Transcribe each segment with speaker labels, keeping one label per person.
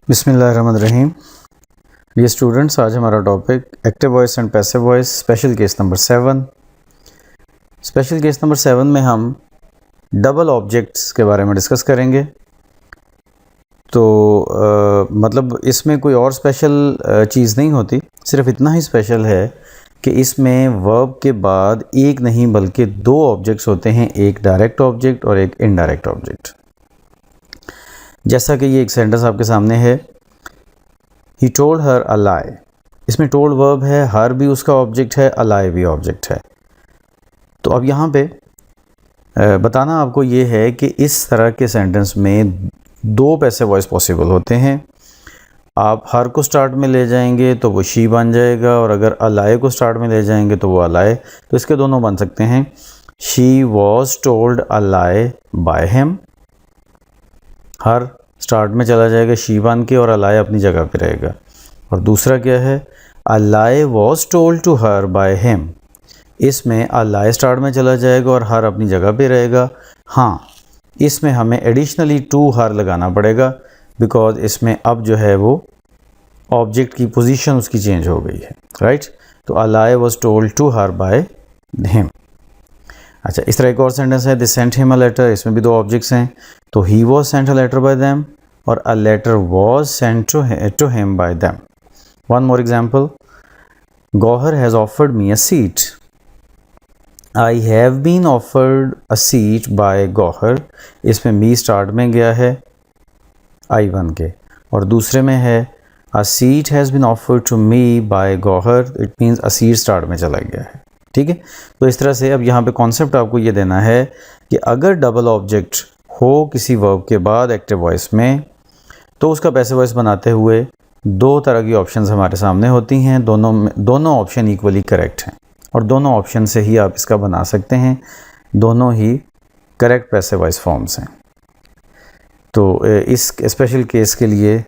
Speaker 1: बिस्मिल्लाहिर्रहमानिर्रहीम। Dear students, आज हमारा topic active voice and passive voice special case number 7। Special case number 7 में हम डबल ऑब्जेक्ट्स के बारे में डिस्कस करेंगे। तो मतलब इसमें कोई और स्पेशल चीज़ नहीं होती, सिर्फ इतना ही स्पेशल है कि इसमें वर्ब के बाद एक नहीं बल्कि दो ऑब्जेक्ट्स होते हैं, एक डायरेक्ट ऑब्जेक्ट और एक इनडायरेक्ट ऑब्जेक्ट। जैसा कि ये एक सेंटेंस आपके सामने है, ही टोल्ड हर अ लाई। इसमें टोल्ड वर्ब है, हर भी उसका ऑब्जेक्ट है, अ लाई भी ऑब्जेक्ट है। तो अब यहाँ पे बताना आपको ये है कि इस तरह के सेंटेंस में दो पैसिव वॉइस पॉसिबल होते हैं। आप हर को स्टार्ट में ले जाएंगे तो वो शी बन जाएगा, और अगर अ लाई को स्टार्ट में ले जाएंगे तो वो अ लाई। तो इसके दोनों बन सकते हैं, she was told a lie by him. Her start में चला जाएगा शी बन के, और अ लाई अपनी जगह पे रहेगा। और दूसरा क्या है, a lie was told to her by him. इसमें अ लाई स्टार्ट में चला जाएगा और हर अपनी जगह पे रहेगा। हाँ, इसमें हमें एडिशनली टू हर लगाना पड़ेगा, बिकॉज इसमें अब जो है वो ऑब्जेक्ट की पोजीशन उसकी चेंज हो गई है, राइट। तो a lie was told to her by him. अच्छा, इस तरह एक और सेंटेंस है, they sent him a letter. इसमें भी दो ऑब्जेक्ट्स हैं, तो he was sent a letter by them और a letter was sent to him by them. One more example, Gauhar has offered me a seat. I have been offered a seat by Gauhar. इसमें me start में गया है I one के, और दूसरे में है a seat has been offered to me by Gauhar. It means a seat start में चला गया है, ठीक है। तो इस तरह से अब यहाँ पे कॉन्सेप्ट आपको ये देना है कि अगर डबल ऑब्जेक्ट हो किसी वर्ब के बाद एक्टिव वॉइस में, तो उसका पैसिव वॉइस बनाते हुए दो तरह की ऑप्शंस हमारे सामने होती हैं। दोनों ऑप्शन इक्वली करेक्ट हैं, और दोनों ऑप्शन से ही आप इसका बना सकते हैं। दोनों ही करेक्ट पैसिव वॉइस फॉर्म्स हैं। तो इस स्पेशल केस के लिए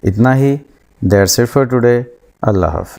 Speaker 1: इतना ही। That's it for today. अल्लाह हाफ़िज़।